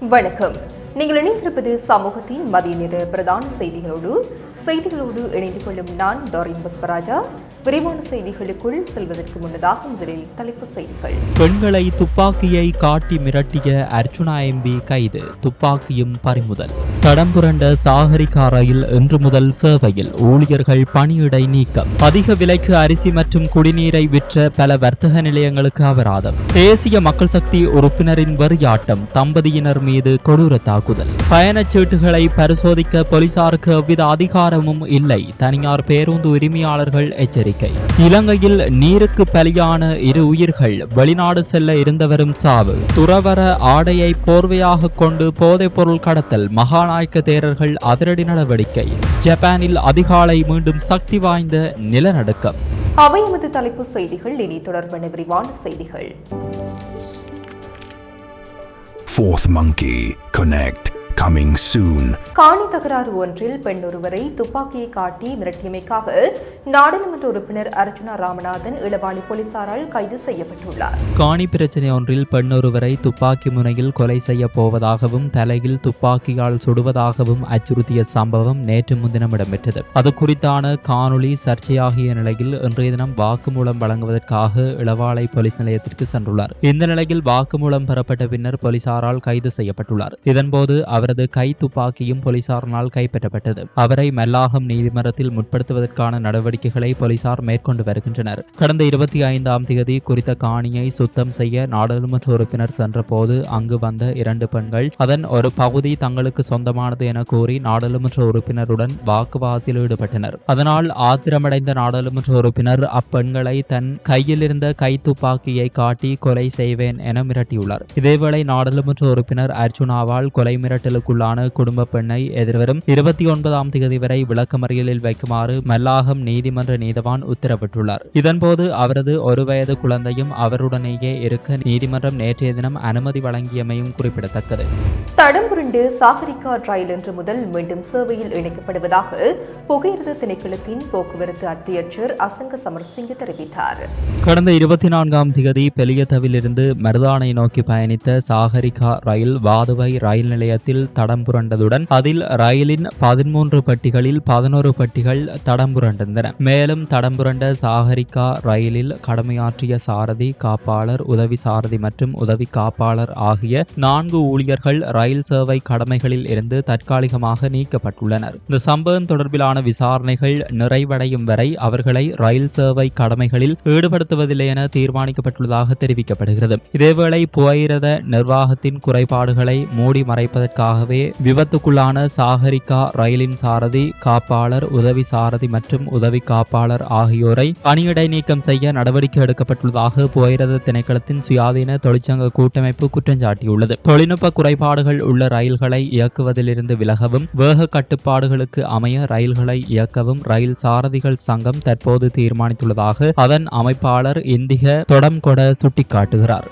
வணக்கம். நீங்கள் இணைந்திருப்பது சமூகத்தின் மதிய நேர பிரதான செய்திகளோடு இணைந்து கொள்ளும் நான் டாரின் புஷ்பராஜா. விரிவான செய்திகளுக்குள் செல்வதற்கு முன்னதாக முதலில் தலைப்புச் செய்திகள். பெண்களை துப்பாக்கியை காட்டி மிரட்டிய அர்ச்சுனா எம்பி கைது, துப்பாக்கியும் பறிமுதல். தடம் புரண்ட சாகரிகா ரயில் இன்று முதல் சேவையில், ஊழியர்கள் பணியிடை நீக்கம். அதிக விலைக்கு அரிசி மற்றும் குடிநீரை விற்ற பல வர்த்தக நிலையங்களுக்கு அபராதம். தேசிய மக்கள் சக்தி உறுப்பினரின் வெறியாட்டம், தம்பதியினர் மீது கொடூர தாக்குதல். பயணச்சீட்டுகளை பரிசோதிக்க போலீசாருக்கு எவ்வித அதிகாரமும் இல்லை, தனியார் பேருந்து உரிமையாளர்கள் எச்சரிக்கை. இலங்கையில் நீருக்கு பலியான 2 உயிர்கள், வெளிநாடு செல்ல இருந்தவரும் சாவு. துறவர ஆடையை போர்வையாக கொண்டு போதைப் பொருள் கடத்தல், மகாநாயக்க தேரர்கள் அதிரடி நடவடிக்கை. ஜப்பானில் அதிகாலை மீண்டும் சக்தி வாய்ந்த நிலநடுக்கம். அவை எமது தலைப்பு செய்திகள். இனி தொடர்பான விரிவான செய்திகள். Fourth Monkey Connect coming soon. காணி தகராறு ஒன்றில் பெண் ஒருவரை துப்பாக்கியை காட்டி மிரட்டியமைக்காக நாடாளுமன்ற உறுப்பினர் அர்ச்சுனா ராமநாதன் இளவாளி போலீசாரால் கைது செய்யப்பட்டுள்ளார். காணி பிரச்சனை ஒன்றில் பெண் ஒருவரை துப்பாக்கி முனையில் கொலை செய்ய போவதாகவும் தலையில் துப்பாக்கியால் சுடுவதாகவும் அச்சுறுத்திய சம்பவம் நேற்று முன்தினம் இடம்பெற்றது. அது குறித்தான காணொலி சர்ச்சையாகிய நிலையில் இன்றைய தினம் வாக்குமூலம் வழங்குவதற்காக இளவாலை போலீஸ் நிலையத்திற்கு சென்றுள்ளார். இந்த நிலையில் வாக்குமூலம் பெறப்பட்ட பின்னர் போலீசாரால் கைது செய்யப்பட்டுள்ளார். இதன்போது அவரது கை துப்பாக்கியும் போலீசாரினால் கைப்பற்றப்பட்டது. அவரை மல்லாகம் நீதிமன்றத்தில் முற்படுத்துவதற்கான நடவடிக்கைகளை போலீசார் மேற்கொண்டு வருகின்றனர். கடந்த 25ஆம் தேதி குறித்த காணியை சுத்தம் செய்ய நாடாளுமன்ற உறுப்பினர் சென்றபோது அங்கு வந்த 2 பெண்கள் அதன் ஒரு பகுதி தங்களுக்கு சொந்தமானது என கூறி நாடாளுமன்ற உறுப்பினருடன் வாக்குவாதத்தில் ஈடுபட்டனர். அதனால் ஆத்திரமடைந்த நாடாளுமன்ற உறுப்பினர் அப்பெண்களை தன் கையில் இருந்த கை துப்பாக்கியை காட்டி கொலை செய்வேன் என மிரட்டியுள்ளார். இதேவேளை நாடாளுமன்ற உறுப்பினர் அர்ச்சுனாவால் கொலை மிரட்டலுக்குள்ளான குடும்ப பெண்ணை எதிர்வரும் 29ஆம் தேதி வரை விளக்கமறியலில் வைக்குமாறு மல்லாகம் நீதிமன்ற நீதவான் உத்தரவிட்டுள்ளார். இதன்போது அவரது 1 வயது குழந்தையும் அவருடனேயே இருக்க நீதிமன்றம் நேற்றைய தினம் அனுமதி வழங்கியமையும் குறிப்பிடத்தக்கது. தடம் புரண்டு சாகரிகா ரயில் இன்று முதல் மீண்டும் சேவையில் இணைக்கப்படுவதாக புகையிரத திணைக்களத்தின் போக்குவரத்து அத்தியட்சர் அசங்க சமரசிங்க தெரிவித்தார். கடந்த 24ஆம் தேதி பெலியத்தவிலிருந்து மருதானை நோக்கி பயணித்த சாகரிகா ரயில் வாதுவை ரயில் நிலையத்தில் தடம் புரண்டதுடன் அதில் ரயிலின் 13 பட்டிகளில் 11 பட்டிகள் தடம் புரண்டிருந்தன. மேலும் தடம் புரண்ட சாகரிகா ரயிலில் கடமையாற்றிய சாரதி, காப்பாளர், உதவி சாரதி மற்றும் உதவி காப்பாளர் ஆகிய 4 ஊழியர்கள் ரயில் சேவை கடமைகளில் இருந்து தற்காலிகமாக நீக்கப்பட்டுள்ளனர். இந்த சம்பவம் தொடர்பிலான விசாரணைகள் நிறைவடையும் வரை அவர்களை ரயில் சேவை கடமைகளில் ஈடுபடுத்துவதில்லை என தீர்மானிக்கப்பட்டுள்ளதாக தெரிவிக்கப்படுகிறது. இதேவேளை புகையிரத நிர்வாகத்தின் குறைபாடுகளை மூடி மறைப்பதற்காகவே விபத்துக்குள்ளான சாகரிகா ரயிலின் சாரதி, காப்பாளர், உதவி சாரதி மற்றும் உதவி காப்பாளர் ஆகியோரை பணியிடை நீக்கம் செய்ய நடவடிக்கை எடுக்கப்பட்டுள்ளதாக புகையிரத திணைக்களத்தின் சுயாதீன தொழிற்சங்க கூட்டமைப்பு குற்றஞ்சாட்டியுள்ளது. தொழில்நுட்ப குறைபாடுகள் உள்ள ரயில்களை இயக்குவதிலிருந்து விலகவும் வேக கட்டுப்பாடுகளுக்கு அமைய ரயில்களை இயக்கவும் ரயில் சாரதிகள் சங்கம் தற்போது தீர்மானித்துள்ளதாக அதன் அமைப்பாளர் இந்திக தொடம்கொட சுட்டிக்காட்டுகிறார்.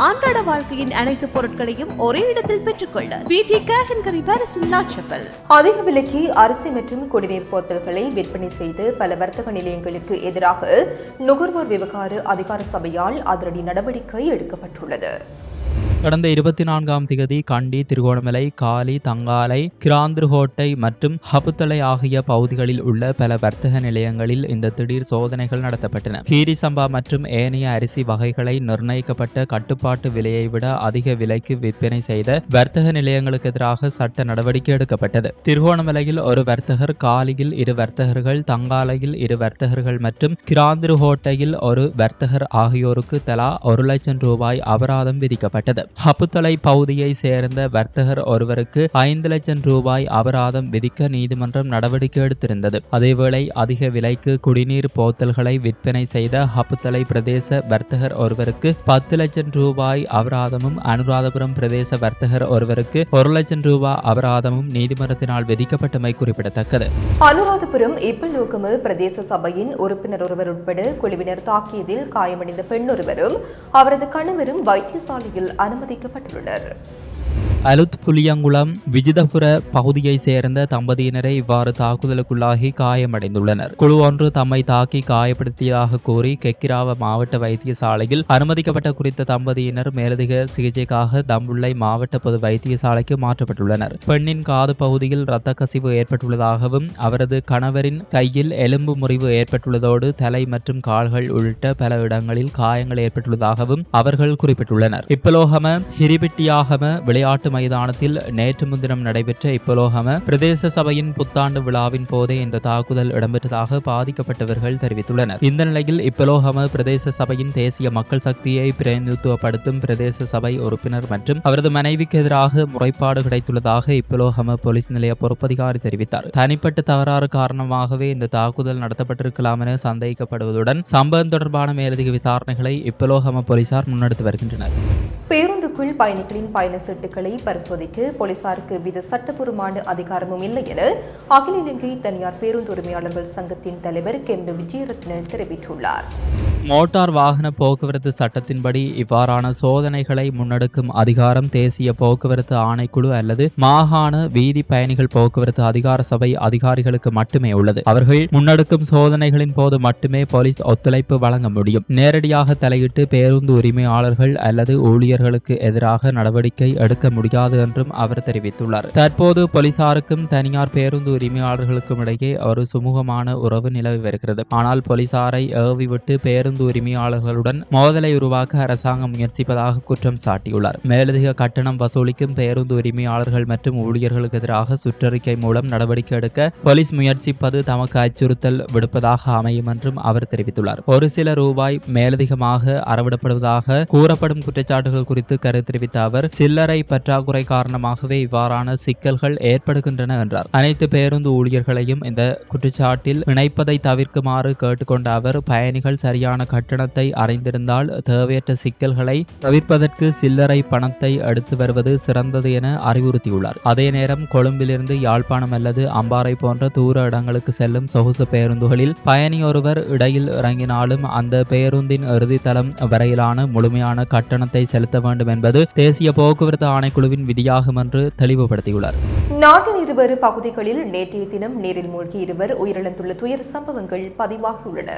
அன்றாட வாழ்க்கையின் அனைத்து பொருட்களையும் ஒரே இடத்தில் பெற்றுக்கொள்ள வீட்டி கேஷ் அண்ட் கரி பாரிஸில் லாட்சப்பல். அதிக விலைக்கு அரிசி மற்றும் குடிநீர் போத்தல்களை விற்பனை செய்து பல வர்த்தக நிலையங்களுக்கு எதிராக நுகர்வோர் விவகார அதிகார சபையால் அதிரடி நடவடிக்கை எடுக்கப்பட்டுள்ளது. கடந்த 24ஆம் தேதி கண்டி, திருகோணமலை, காலி, தங்காலை, கிராந்திருகோட்டை மற்றும் ஹபுத்தலை ஆகிய பகுதிகளில் உள்ள பல வர்த்தக நிலையங்களில் இந்த திடீர் சோதனைகள் நடத்தப்பட்டன. கீரி சம்பா மற்றும் ஏனைய அரிசி வகைகளை நிர்ணயிக்கப்பட்ட கட்டுப்பாட்டு விலையை விட அதிக விலைக்கு விற்பனை செய்த வர்த்தக நிலையங்களுக்கு எதிராக சட்ட நடவடிக்கை எடுக்கப்பட்டது. திருகோணமலையில் 1 வர்த்தகர், காலியில் 2 வர்த்தகர்கள், தங்காலையில் 2 வர்த்தகர்கள் மற்றும் கிராந்திருகோட்டையில் 1 வர்த்தகர் ஆகியோருக்கு தலா 1 லட்சம் ரூபாய் அபராதம் விதிக்கப்பட்டது. ஹப்புத்தலை பகுதியை சேர்ந்த வர்த்தகர் ஒருவருக்கு 5 லட்சம் ரூபாய் அபராதம் விதிக்க நீதிமன்றம் நடவடிக்கை எடுத்திருந்தது. அதேவேளை அதிக விலைக்கு குடிநீர் போத்தல்களை விற்பனை செய்த ஹப்புத்தலை பிரதேச வர்த்தகர் ஒருவருக்கு 10 லட்சம் ரூபாய் அபராதமும், அனுராதபுரம் பிரதேச வர்த்தகர் ஒருவருக்கு 1 லட்சம் ரூபாய் அபராதமும் நீதிமன்றத்தினால் விதிக்கப்பட்டமை குறிப்பிடத்தக்கது. அனுராதபுரம் இப்பலோகம பிரதேச சபையின் உறுப்பினர் ஒருவர் உட்பட குழுவினர் தாக்கியதில் காயமடைந்த பெண் ஒருவரும் அவரது கணவரும் வைத்தியசாலையில் அனுமதிக்கப்பட்டுள்ளனர். அலுத் புலியங்குளம் விஜிதபுர பகுதியை சேர்ந்த தம்பதியினரை இவ்வாறு தாக்குதலுக்குள்ளாகி காயமடைந்துள்ளனர். குழு ஒன்று தம்மை தாக்கி காயப்படுத்தியதாக கூறி கெக்கிராவ மாவட்ட வைத்தியசாலையில் அனுமதிக்கப்பட்ட குறித்த தம்பதியினர் மேலதிக சிகிச்சைக்காக தம்புள்ளை மாவட்ட பொது வைத்தியசாலைக்கு மாற்றப்பட்டுள்ளனர். பெண்ணின் காது பகுதியில் இரத்த கசிவு ஏற்பட்டுள்ளதாகவும் அவரது கணவரின் கையில் எலும்பு முறிவு ஏற்பட்டுள்ளதோடு தலை மற்றும் கால்கள் உள்ளிட்ட பல இடங்களில் காயங்கள் ஏற்பட்டுள்ளதாகவும் அவர்கள் குறிப்பிட்டுள்ளனர். இப்பலோகம ஹிரிபிட்டியாகம விளையாட்டு மைதானத்தில் நேற்று முன்தினம் நடைபெற்ற இப்பலோகம பிரதேச சபையின் புத்தாண்டு விழாவின் போதே இந்த தாக்குதல் இடம்பெற்றதாக பாதிக்கப்பட்டவர்கள் தெரிவித்துள்ளனர். இந்த நிலையில் இப்பலோகம பிரதேச சபையின் தேசிய மக்கள் சக்தியை பிரதிநிதித்துவப்படுத்தும் பிரதேச சபை உறுப்பினர் மற்றும் அவரது மனைவிக்கு எதிராக முறைப்பாடு கிடைத்துள்ளதாக இப்பலோகம போலீஸ் நிலைய பொறுப்பதிகாரி தெரிவித்தார். தனிப்பட்ட தகராறு காரணமாகவே இந்த தாக்குதல் நடத்தப்பட்டிருக்கலாம் என சந்தேகிக்கப்படுவதுடன் சம்பவம் தொடர்பான மேலதிக விசாரணைகளை இப்பலோகம போலீசார் முன்னெடுத்து வருகின்றனர். பேருந்துக்குள் பயணிகளின் பயண சீட்டுகளை பரிசோதிக்க போலீசாருக்கு எவ்வித சட்டபூர்வமான அதிகாரமும் இல்லை என அகில இலங்கை தனியார் பேருந்து உரிமையாளர்கள் சங்கத்தின் தலைவர் கெம்பு விஜயரத்ன தெரிவித்துள்ளார். மோட்டார் வாகன போக்குவரத்து சட்டத்தின்படி இவ்வாறான சோதனைகளை முன்னெடுக்கும் அதிகாரம் தேசிய போக்குவரத்து ஆணைக்குழு அல்லது மாகாண வீதி பயணிகள் போக்குவரத்து அதிகார சபை அதிகாரிகளுக்கு மட்டுமே உள்ளது. அவர்கள் முன்னெடுக்கும் சோதனைகளின் போது மட்டுமே போலீஸ் ஒத்துழைப்பு வழங்க முடியும். நேரடியாக தலையிட்டு பேருந்து உரிமையாளர்கள் அல்லது ஊழியர்களுக்கு எதிராக நடவடிக்கை எடுக்க முடியாது என்றும் அவர் தெரிவித்துள்ளார். தற்போது போலீசாருக்கும் தனியார் பேருந்து உரிமையாளர்களுக்கும் இடையே ஒரு சுமூகமான உறவு நிலவி வருகிறது. ஆனால் போலீசாரை ஏவிவிட்டு பேருந்து உரிமையாளர்களுடன் மோதலை உருவாக்க அரசாங்கம் முயற்சிப்பதாக குற்றம் சாட்டியுள்ளார். மேலதிக கட்டணம் வசூலிக்கும் பேருந்து உரிமையாளர்கள் மற்றும் ஊழியர்களுக்கு எதிராக சுற்றறிக்கை மூலம் நடவடிக்கை எடுக்க போலீஸ் முயற்சிப்பது தமக்கு அச்சுறுத்தல் விடுப்பதாக அமையும் என்றும் அவர் தெரிவித்துள்ளார். ஒரு சில ரூபாய் மேலதிகமாக அறவிடப்படுவதாக கூறப்படும் குற்றச்சாட்டுகள் குறித்து கருத்து தெரிவித்த அவர் சில்லறை பற்றாக்குறை காரணமாகவே இவ்வாறான சிக்கல்கள் ஏற்படுகின்றன என்றார். அனைத்து பேருந்து ஊழியர்களையும் இந்த குற்றச்சாட்டில் இணைப்பதை தவிர்க்குமாறு கேட்டுக்கொண்ட அவர் பயணிகள் சரியான கட்டணத்தை அறிந்திருந்தால் தேவையற்ற சிக்கல்களை தவிர்ப்பதற்கு சில்லறை பணத்தை எடுத்து வருவது சிறந்தது என அறிவுறுத்தியுள்ளார். அதே நேரம் கொழும்பிலிருந்து யாழ்ப்பாணம் அல்லது அம்பாறை போன்ற தூர இடங்களுக்கு செல்லும் சொகுசு பேருந்துகளில் பயணி ஒருவர் இடையில் இறங்கினாலும் அந்த பேருந்தின் இறுதித்தளம் வரையிலான முழுமையான கட்டணத்தை செலுத்த வேண்டும் என்பது தேசிய போக்குவரத்து ஆணைக்குழுவின் விதியாகும் என்று தெளிவுபடுத்தியுள்ளார். நாட்டின் இருவேறு பகுதிகளில் நேற்றைய தினம் நீரில் மூழ்கி இருவர் உயிரிழந்துள்ள துயர சம்பவங்கள் பதிவாகியுள்ளன.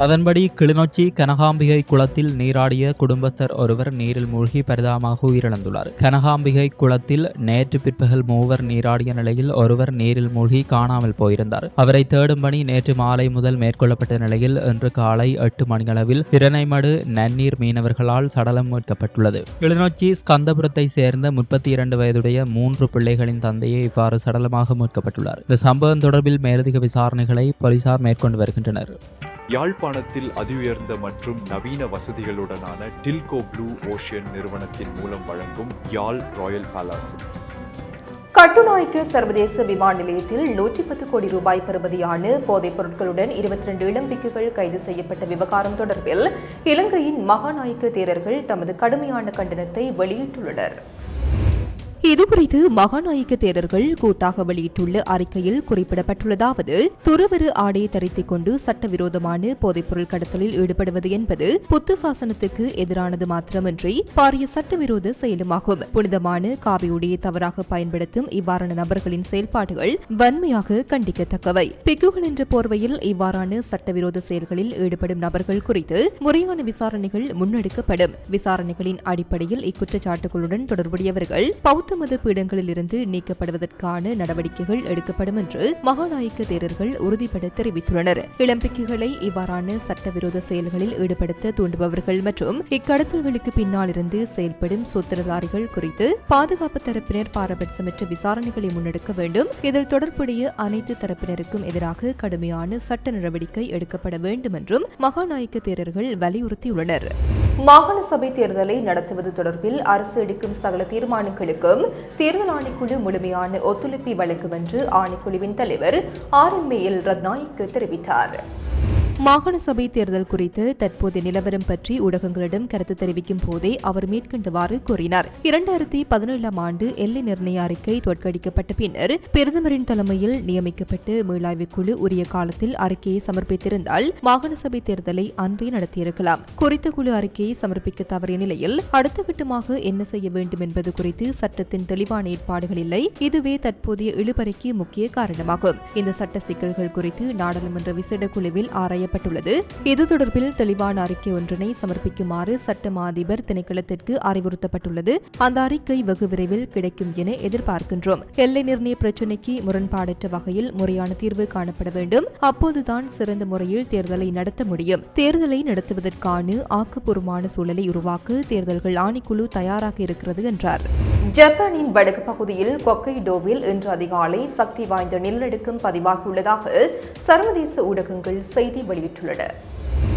அதன்படி கிளிநொச்சி கனகாம்பிகை குளத்தில் நீராடிய குடும்பஸ்தர் ஒருவர் நீரில் மூழ்கி பரிதாபமாக உயிரிழந்துள்ளார். கனகாம்பிகை குளத்தில் நேற்று பிற்பகல் 3 நீராடிய நிலையில் ஒருவர் நீரில் மூழ்கி காணாமல் போயிருந்தார். அவரை தேடும் பணி நேற்று மாலை முதல் மேற்கொள்ளப்பட்ட நிலையில் இன்று காலை 8 மணியளவில் இரணைமடு நன்னீர் மீனவர்களால் சடலம் மீட்கப்பட்டுள்ளது. கிளிநொச்சி ஸ்கந்தபுரத்தை சேர்ந்த 32 வயதுடைய 3 பிள்ளைகளின் தந்தையை இவ்வாறு சடலமாக மீட்கப்பட்டுள்ளார். இந்த சம்பவம் தொடர்பில் மேலதிக விசாரணைகளை போலீசார் மேற்கொண்டு வருகின்றனர். யாழ்ப்பாணத்தில் அதிஉயர்ந்த மற்றும் நவீன வசதிகளுடனான டில்கோ ப்ளூ ஓஷன் நிறுவனத்தின் மூலம் வழங்கும் யாழ் ராயல் பேலஸ். கட்டுநாய்க்கு சர்வதேச விமான நிலையத்தில் 110 கோடி ரூபாய் பெறுமதியான போதைப் பொருட்களுடன் 22 இளம்பிக்குகள் கைது செய்யப்பட்ட விவகாரம் தொடர்பில் இலங்கையின் மகாநாயக்க தேரர்கள் தமது கடுமையான கண்டனத்தை வெளியிட்டுள்ளனர். இதுகுறித்து மகாநாயக்க தேரர்கள் கூட்டாக வெளியிட்டுள்ள அறிக்கையில் குறிப்பிடப்பட்டுள்ளதாவது, துறவறு ஆடையை தரித்துக் கொண்டு சட்டவிரோதமான போதைப்பொருள் கடத்தலில் ஈடுபடுவது என்பது புத்த சாசனத்துக்கு எதிரானது மாத்திரமின்றி பாரிய சட்டவிரோத செயலுமாகும். புனிதமான காவியுடையை தவறாக பயன்படுத்தும் இவ்வாறான நபர்களின் செயல்பாடுகள் வன்மையாக கண்டிக்கத்தக்கவை. பிக்குகள் என்ற போர்வையில் இவ்வாறான சட்டவிரோத செயல்களில் ஈடுபடும் நபர்கள் குறித்து முறையான விசாரணைகள் முன்னெடுக்கப்படும். விசாரணைகளின் அடிப்படையில் இக்குற்றச்சாட்டுகளுடன் தொடர்புடையவர்கள் பௌத்த மத பீடங்களில் இருந்து நீக்கப்படுவதற்கான நடவடிக்கைகள் எடுக்கப்படும் என்று மகாநாயக்க தேரர்கள் உறுதிபட தெரிவித்துள்ளனர். இளம்பிக்குகளை இவ்வாறான சட்டவிரோத செயல்களில் ஈடுபடுத்த தூண்டுபவர்கள் மற்றும் இக்கடத்தல்களுக்கு பின்னால் இருந்து செயல்படும் சூத்திரதாரிகள் குறித்து பாதுகாப்பு தரப்பினர் பாரபட்சமற்ற விசாரணைகளை முன்னெடுக்க வேண்டும். இதில் தொடர்புடைய அனைத்து தரப்பினருக்கும் எதிராக கடுமையான சட்ட நடவடிக்கை எடுக்கப்பட வேண்டும் என்றும் மகாநாயக்க தேரர்கள் வலியுறுத்தியுள்ளனர். மாகாண சபை தேர்தலை நடத்துவது தொடர்பில் அரசு எடுக்கும் சகல தீர்மானங்களுக்கும் தேர்தல் ஆணைக்குழு முழுமையான ஒத்துழைப்பை வழங்கும் என்று ஆணைக்குழுவின் தலைவர் RMAL ரத்நாயக்க தெரிவித்தார். மாகாண சபை தேர்தல் குறித்து தற்போதைய நிலவரம் பற்றி ஊடகங்களிடம் கருத்து தெரிவிக்கும் போதே அவர் மேற்கண்டவாறு கூறினார். 2017 ஆண்டு எல்லை நிர்ணய அறிக்கை தோற்கடிக்கப்பட்ட பின்னர் பிரதமரின் தலைமையில் நியமிக்கப்பட்டு மீளாய்வுக் குழு உரிய காலத்தில் அறிக்கையை சமர்ப்பித்திருந்தால் மாகாண சபை தேர்தலை அன்றே நடத்தியிருக்கலாம். குறித்த குழு அறிக்கையை சமர்ப்பிக்க தவறிய நிலையில் அடுத்த கட்டமாக என்ன செய்ய வேண்டும் என்பது குறித்து சட்டத்தின் தெளிவான ஏற்பாடுகள் இல்லை. இதுவே தற்போதைய இழுபறிக்கு முக்கிய காரணமாகும். இந்த சட்ட சிக்கல்கள் குறித்து நாடாளுமன்ற விசேட குழுவில் ஆராயப்பட்டுள்ளது. இது தொடர்பில் தெளிவான அறிக்கை ஒன்றினை சமர்ப்பிக்குமாறு சட்ட அதிபர் திணைக்களத்திற்கு அறிவுறுத்தப்பட்டுள்ளது. அந்த அறிக்கை வெகு விரைவில் கிடைக்கும் என எதிர்பார்க்கின்றோம். எல்லை நிர்ணய பிரச்சினைக்கு முரண்பாடற்ற வகையில் முறையான தீர்வு காணப்பட வேண்டும். அப்போதுதான் சிறந்த முறையில் தேர்தலை நடத்த முடியும். தேர்தலை நடத்துவதற்கான ஆக்கப்பூர்வமான சூழலை உருவாக்க தேர்தல்கள் ஆணைக்குழு தயாராக இருக்கிறது என்றார். ஜப்பானின் வடக்கு பகுதியில் கொக்கைடோவில் இன்று அதிகாலை சக்தி வாய்ந்த நிலநடுக்கம் பதிவாகியுள்ளதாக சர்வதேச ஊடகங்கள் செய்தி வெளியிட்டுள்ளன.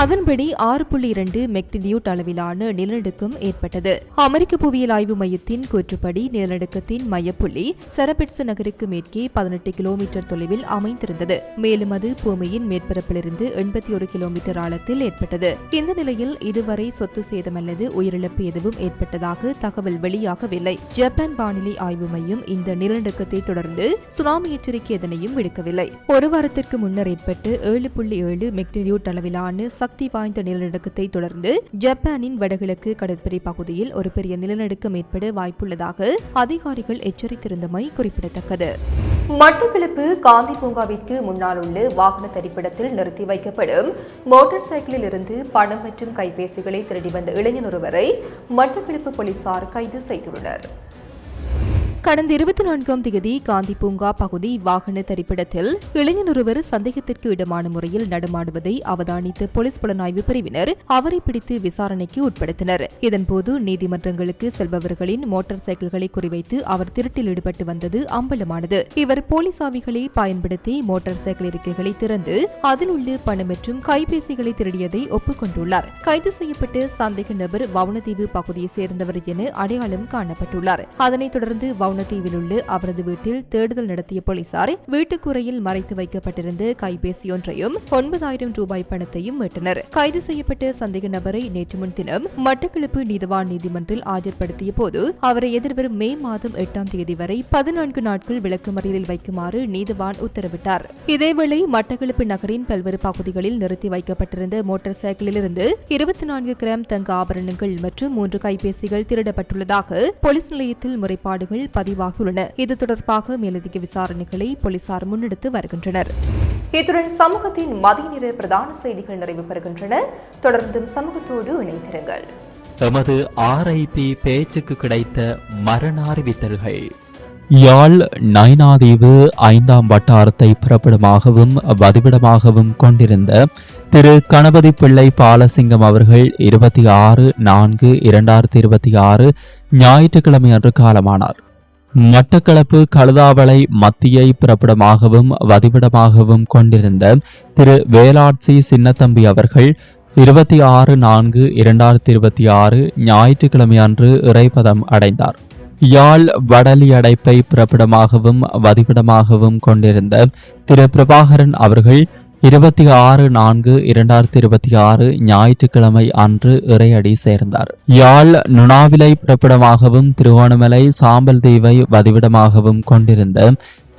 அதன்படி 6.2 மெக்னிடியூட் அளவிலான நிலநடுக்கம் ஏற்பட்டது. அமெரிக்க புவியியல் ஆய்வு மையத்தின் கூற்றுப்படி நிலநடுக்கத்தின் மையப்புள்ளி செரபெட்ஸ் நகருக்கு மேற்கே 18 கிலோமீட்டர் தொலைவில் அமைந்திருந்தது. மேலும் அது பூமியின் மேற்பரப்பிலிருந்து 81 கிலோமீட்டர் ஆழத்தில் ஏற்பட்டது. இந்த நிலையில் இதுவரை சொத்து சேதம் அல்லது உயிரிழப்பு எதுவும் ஏற்பட்டதாக தகவல் வெளியாகவில்லை. ஜப்பான் வானிலை ஆய்வு மையம் இந்த நிலநடுக்கத்தை தொடர்ந்து சுனாமி எச்சரிக்கை எதனையும் விடுக்கவில்லை. ஒரு வாரத்திற்கு முன்னர் ஏற்பட்டு 7.7 மெக்னிடியூட் அளவிலான சக்தி வாய்ந்த நிலநடுக்கத்தை தொடர்ந்து ஜப்பானின் வடகிழக்கு கடற்படை பகுதியில் ஒரு பெரிய நிலநடுக்கம் ஏற்பட வாய்ப்புள்ளதாக அதிகாரிகள் எச்சரித்திருந்தமை குறிப்பிடத்தக்கது. மட்டக்களப்பு காந்தி பூங்காவிற்கு முன்னால் உள்ள வாகன தரிப்பிடத்தில் நிறுத்தி வைக்கப்படும் மோட்டார் சைக்கிளில் இருந்து பணம் மற்றும் கைபேசிகளை திருடி வந்த இளைஞர் ஒருவரை மட்டக்களப்பு போலீசார் கைது செய்துள்ளனர். கடந்த 24ஆம் தேதி காந்தி பூங்கா பகுதி வாகன தரிப்பிடத்தில் இளைஞர் ஒருவர் சந்தேகத்திற்கு இடமான முறையில் நடமாடுவதை அவதானித்த போலீஸ் புலனாய்வு பிரிவினர் அவரை பிடித்து விசாரணைக்கு உட்படுத்தினர். இதன்போது நீதிமன்றங்களுக்கு செல்பவர்களின் மோட்டார் சைக்கிள்களை குறிவைத்து அவர் திருட்டில் ஈடுபட்டு வந்தது அம்பலமானது. இவர் போலீஸ் ஆவிகளை பயன்படுத்தி மோட்டார் சைக்கிள் இருக்கைகளை திறந்து அதில் உள்ள பணம் மற்றும் கைபேசிகளை திருடியதை ஒப்புக்கொண்டுள்ளார். கைது செய்யப்பட்ட சந்தேக நபர் வவுனதீவு பகுதியைச் சேர்ந்தவர் என அடையாளம் காணப்பட்டுள்ளார். அதனைத் தொடர்ந்து வவுனதீவில் உள்ள அவரது வீட்டில் தேடுதல் நடத்திய போலீசார் வீட்டுக்குறையில் மறைத்து வைக்கப்பட்டிருந்த கைபேசி ஒன்றையும் 9,000 ரூபாய் பணத்தையும் மீட்டனர். கைது செய்யப்பட்ட சந்தேக நபரை நேற்று முன்தினம் மட்டக்களப்பு நீதவான் நீதிமன்றில் ஆஜர்படுத்திய போது அவரை எதிர்வரும் மே மாதம் 8ஆம் தேதி வரை 14 நாட்கள் விளக்குமறியலில் வைக்குமாறு நீதவான் உத்தரவிட்டார். இதேவேளை மட்டக்களப்பு நகரின் பல்வேறு பகுதிகளில் நிறுத்தி வைக்கப்பட்டிருந்த மோட்டார் சைக்கிளிலிருந்து 24 கிராம் தங்க ஆபரணங்கள் மற்றும் 3 கைபேசிகள் திருடப்பட்டுள்ளதாக போலீஸ் நிலையத்தில் முறைப்பாடுகள் பதிவாகியுள்ளன. இது தொடர்பாக மேலதிக விசாரணைகளை போலீசார் முன்னெடுத்து வருகின்றனர். இத்துடன் சமூகத்தின் மதிய நேர பிரதான செய்திகள் நிறைவு பெறுகின்றன. தொடர்ந்தும் சமூகத்தோடு இணைந்திருங்கள். எமது RIP பேச்சுக்கு கிடைத்த மரண அறிவித்தல்கள். யாழ் நைனாதீவு 5ஆம் வட்டாரத்தை பிறப்பிடமாகவும் வதிவிடமாகவும் கொண்டிருந்த திரு கணபதி பிள்ளை பாலசிங்கம் அவர்கள் 26/4/2026 ஞாயிற்றுக்கிழமை அன்று காலமானார். மட்டக்களப்பு கழுதாவளை மத்தியை பிறப்பிடமாகவும் வதிவிடமாகவும் கொண்டிருந்த திரு வேலாட்சி சின்னத்தம்பி அவர்கள் 26/4/2026 ஞாயிற்றுக்கிழமை அன்று இறைப்பதம் அடைந்தார். யாழ் வடலி அடைப்பை பிறப்பிடமாகவும் வதிவிடமாகவும் கொண்டிருந்த திரு பிரபாகரன் அவர்கள் 26/4/2026 ஞாயிற்றுக்கிழமை அன்று இறையடி சேர்ந்தார். யாழ் நுணாவிலை பிறப்பிடமாகவும் திருவோணமலை சாம்பல் தீவை வதிவிடமாகவும் கொண்டிருந்த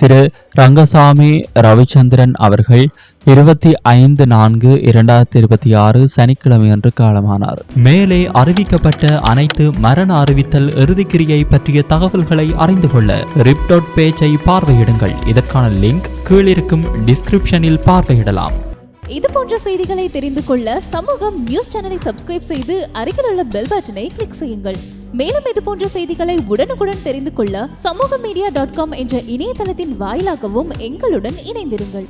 திரு ரங்கசாமி ரவிச்சந்திரன் அவர்கள் 25/4/2026 சனிக்கிழமை அன்று காலமானார். மேலே அறிவிக்கப்பட்ட அனைத்து மரண அறிவித்தல் இறுதிக்கிரியை பற்றிய தகவல்களை அறிந்து கொள்ள ரிப் பேஜை பார்வையிடுங்கள். இதற்கான லிங்க் கீழிருக்கும் டிஸ்கிரிப்ஷனில் பார்வையிடலாம். இது போன்ற செய்திகளை தெரிந்து கொள்ள சமூகம் நியூஸ் சேனலை சப்ஸ்கிரைப் செய்து அருகில் உள்ள பெல் பட்டனை கிளிக் செய்யுங்கள். மேலும் இது போன்ற செய்திகளை உடனுக்குடன் தெரிந்து கொள்ள சமூகமீடியா.com என்ற இணையதளத்தின் வாயிலாகவும் எங்களுடன் இணைந்திருங்கள்.